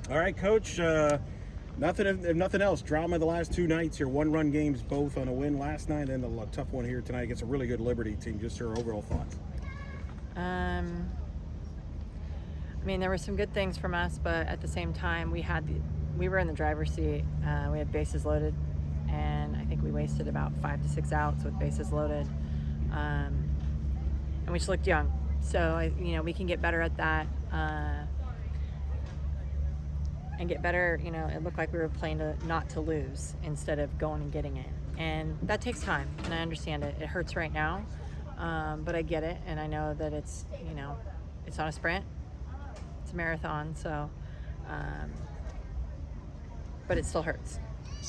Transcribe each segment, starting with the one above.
All right, Coach. If nothing else, drama the last two nights. Your one-run games, both on a win last night and a tough one here tonight against a really good Liberty team. Just your overall thoughts. I mean, there were some good things from us, but at the same time, we were in the driver's seat. We had bases loaded, and I think we wasted about 5 to 6 outs with bases loaded, and we just looked young. So we can get better at that. And get better, it looked like we were playing not to lose instead of going and getting it. And that takes time, and I understand it. It hurts right now, but I get it, and I know that it's not a sprint. It's a marathon, so, but it still hurts.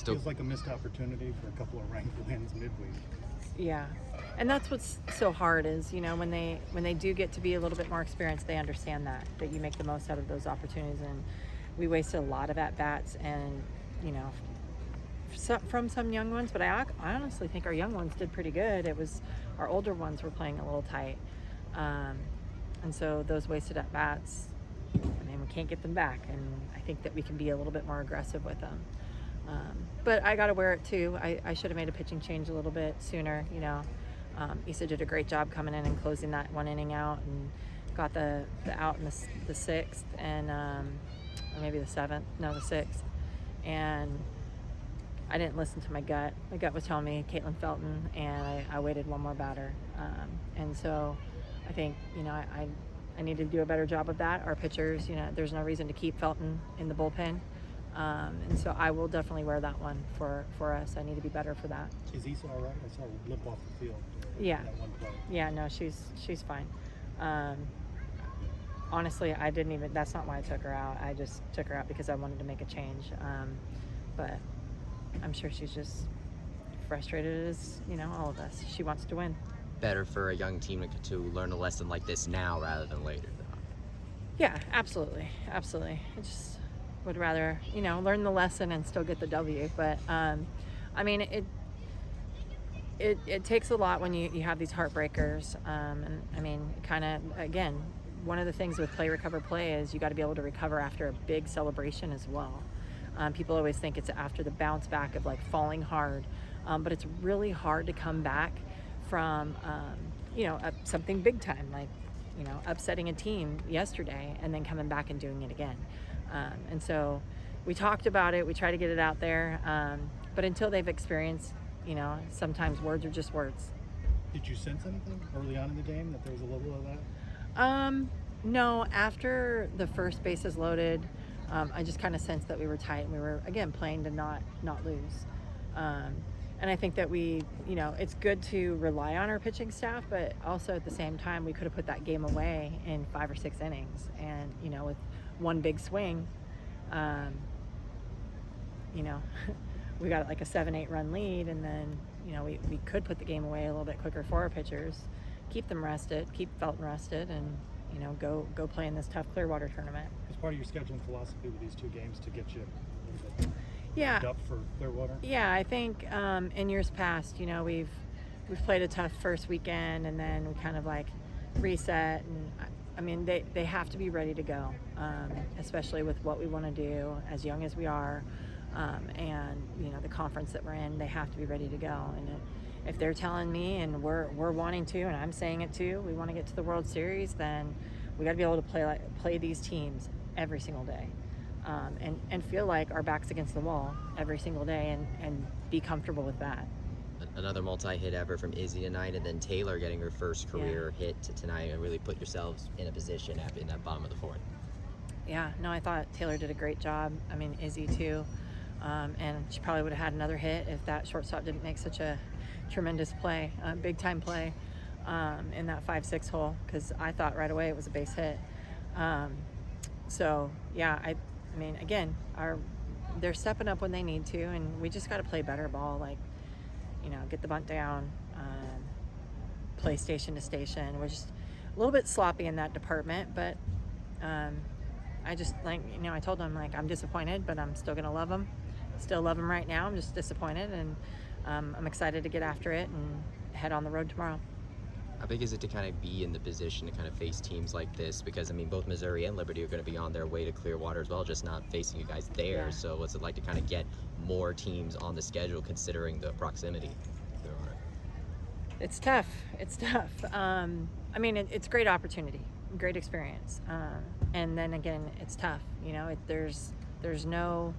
Feels like a missed opportunity for a couple of ranked wins midweek. Yeah, and that's what's so hard is, when they do get to be a little bit more experienced, they understand that you make the most out of those opportunities. And we wasted a lot of at-bats and, from some young ones, but I honestly think our young ones did pretty good. It was our older ones were playing a little tight. And so those wasted at-bats, we can't get them back. And I think that we can be a little bit more aggressive with them. But I got to wear it too. I should have made a pitching change a little bit sooner, Issa did a great job coming in and closing that one inning out and got the out in the sixth and or maybe the sixth. And I didn't listen to my gut. My gut was telling me Caitlin Felton, and I waited one more batter. And so I think, I need to do a better job of that. Our pitchers, there's no reason to keep Felton in the bullpen. And so I will definitely wear that one for us. I need to be better for that. Is Issa all right? I saw her limp off the field. Yeah. That one play. Yeah, no, she's fine. Honestly, that's not why I took her out. I just took her out because I wanted to make a change. But I'm sure she's just frustrated as, all of us. She wants to win. Better for a young team to learn a lesson like this now rather than later, though. Yeah, absolutely. Absolutely. I just would rather, learn the lesson and still get the W. But, it takes a lot when you have these heartbreakers. Kind of, again, one of the things with play, recover, play is you got to be able to recover after a big celebration as well. People always think it's after the bounce back of like falling hard, but it's really hard to come back from, something big time, like, upsetting a team yesterday and then coming back and doing it again. And so we talked about it, we try to get it out there, but until they've experienced, sometimes words are just words. Did you sense anything early on in the game that there was a little of that? No, after the first bases loaded, I just kind of sensed that we were tight and we were, again, playing to not lose. And I think that it's good to rely on our pitching staff, but also at the same time, we could have put that game away in 5 or 6 innings. And, with one big swing, we got like a 7-8 run lead. And then, we could put the game away a little bit quicker for our pitchers, keep them rested, keep Felton rested, and, go play in this tough Clearwater tournament. As part of your scheduling philosophy with these two games to get you a little bit up for Clearwater? Yeah, I think in years past, we've played a tough first weekend and then we kind of like reset. And they have to be ready to go, especially with what we want to do as young as we are. And the conference that we're in, they have to be ready to go. And if they're telling me and we're wanting to, and I'm saying it too, we want to get to the World Series, then we got to be able to play these teams every single day. And feel like our back's against the wall every single day and be comfortable with that. Another multi-hit ever from Izzy tonight, and then Taylor getting her first career hit tonight, and really put yourselves in a position in that bottom of the fourth. Yeah, no, I thought Taylor did a great job. Izzy too. And she probably would have had another hit if that shortstop didn't make such a tremendous play, big time play in that 5-6 hole, because I thought right away it was a base hit. Again, they're stepping up when they need to, and we just got to play better ball, like, get the bunt down, play station to station. We're just a little bit sloppy in that department, but I just, I told them, I'm disappointed, but I'm still going to love them. Still love them right now. I'm just disappointed, and I'm excited to get after it and head on the road tomorrow. How big is it to kind of be in the position to kind of face teams like this? Because, I mean, both Missouri and Liberty are going to be on their way to Clearwater as well, just not facing you guys there. Yeah. So what's it like to kind of get more teams on the schedule considering the proximity to Clearwater? It's tough. It's tough. I mean, it's a great opportunity, great experience. And then again, it's tough. You know, there's no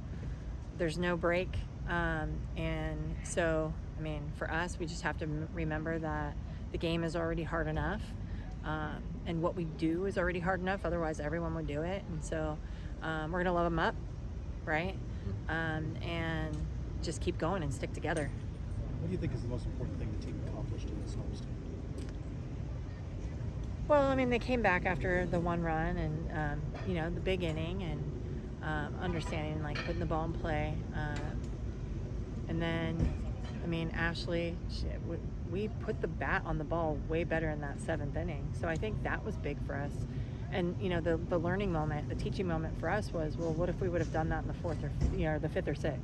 break. And so, I mean, for us, we just have to remember that the game is already hard enough. And what we do is already hard enough. Otherwise, everyone would do it. And so we're going to love them up, right? And just keep going and stick together. What do you think is the most important thing the team accomplished in this homestand? Well, I mean, they came back after the one run and, you know, the big inning and understanding, like, putting the ball in play. And then, I mean, Ashley, we put the bat on the ball way better in that 7th inning. So I think that was big for us. And, you know, the learning moment, the teaching moment for us was, well, what if we would have done that in the 4th or, you know, the 5th or 6th?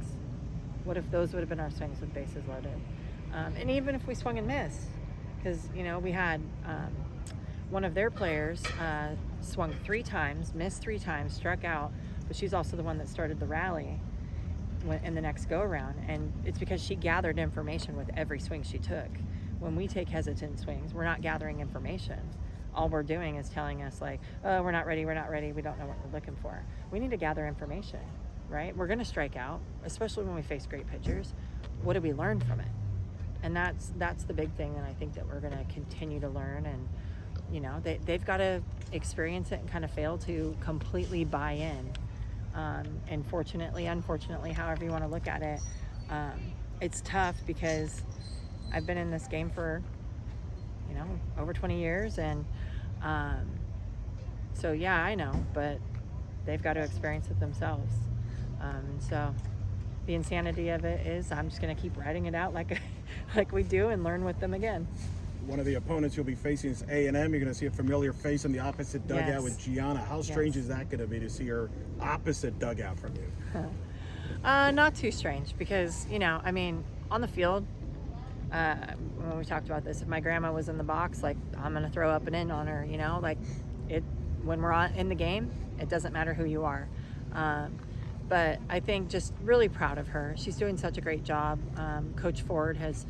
What if those would have been our swings with bases loaded? And even if we swung and missed, because, you know, we had one of their players swung 3 times, missed 3 times, struck out, but she's also the one that started the rally in the next go-around. And it's because she gathered information with every swing she took. When we take hesitant swings, we're not gathering information. All we're doing is telling us, like, oh, we're not ready, we don't know what we're looking for. We need to gather information, right? We're going to strike out, especially when we face great pitchers. What did we learn from it? And that's the big thing that I think that we're going to continue to learn. And, you know, they've got to experience it and kind of fail to completely buy in. And unfortunately, however you want to look at it, it's tough because I've been in this game for, you know, over 20 years. And so, yeah, I know, but they've got to experience it themselves. And so the insanity of it is I'm just going to keep writing it out like we do and learn with them again. One of the opponents you'll be facing is A&M. You're going to see a familiar face in the opposite dugout Yes. with Gianna. How strange is that going to be to see her opposite dugout from you? Not too strange because, you know, I mean, on the field, when we talked about this, if my grandma was in the box, like, I'm going to throw up and in on her, you know, like, when we're in the game, it doesn't matter who you are. But I think just really proud of her. She's doing such a great job. Coach Ford has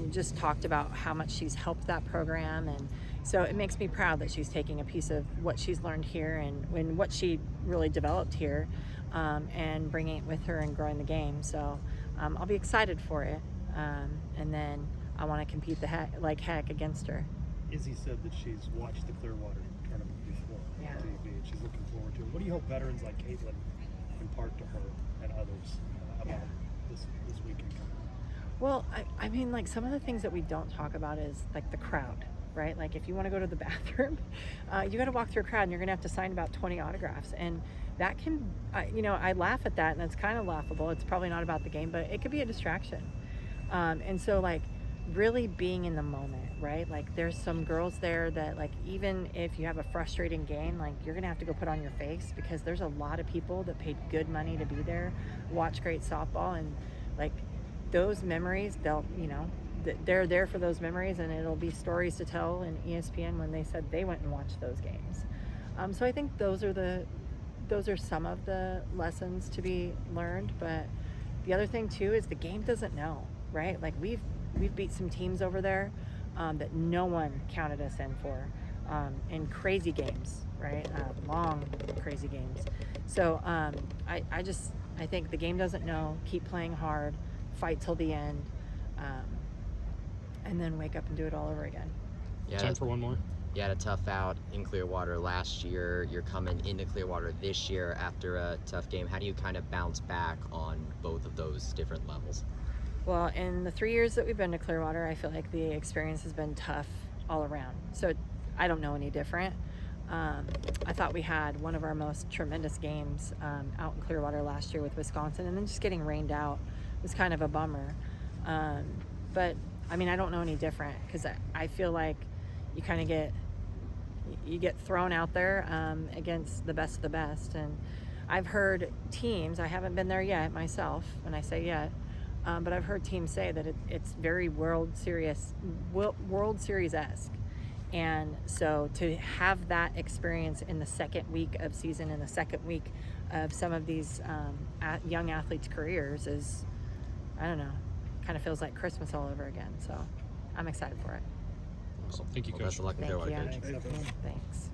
just talked about how much she's helped that program, and so it makes me proud that she's taking a piece of what she's learned here and what she really developed here, and bringing it with her and growing the game. So I'll be excited for it, and then I want to compete like heck against her. Izzy said that she's watched the Clearwater tournament before Yeah. on TV, and she's looking forward to it. What do you hope veterans like Caitlin impart to her and others about this weekend coming up? Well, I mean, like, some of the things that we don't talk about is, like, the crowd, right? Like, if you want to go to the bathroom, you got to walk through a crowd and you're going to have to sign about 20 autographs. And that can, you know, I laugh at that and it's kind of laughable. It's probably not about the game, but it could be a distraction. And so, like, really being in the moment, right? Like, there's some girls there that, like, even if you have a frustrating game, like, you're going to have to go put on your face because there's a lot of people that paid good money to be there, watch great softball, and, like, those memories, they'll, you know, they're there for those memories, and it'll be stories to tell in ESPN when they said they went and watched those games. So I think those are some of the lessons to be learned. But the other thing too is the game doesn't know, right? Like, we've beat some teams over there that no one counted us in for, in crazy games, right? Long crazy games. So I think the game doesn't know. Keep playing hard. Fight till the end, and then wake up and do it all over again. Yeah, Time for one more. You had a tough out in Clearwater last year. You're coming into Clearwater this year after a tough game. How do you kind of bounce back on both of those different levels? Well, in the 3 years that we've been to Clearwater, I feel like the experience has been tough all around. So I don't know any different. I thought we had one of our most tremendous games out in Clearwater last year with Wisconsin, and then just getting rained out was kind of a bummer. But I mean, I don't know any different because I feel like you kind of get thrown out there against the best of the best. And I've heard teams, I haven't been there yet myself, when I say yet, but I've heard teams say that it's very World Series-esque. And so to have that experience in the second week of season, in the second week of some of these young athletes' careers is, I don't know, kind of feels like Christmas all over again. So I'm excited for it. Awesome. Thank you, Well, Coach. best of luck in Thank Clearwater, you. Coach. Thanks.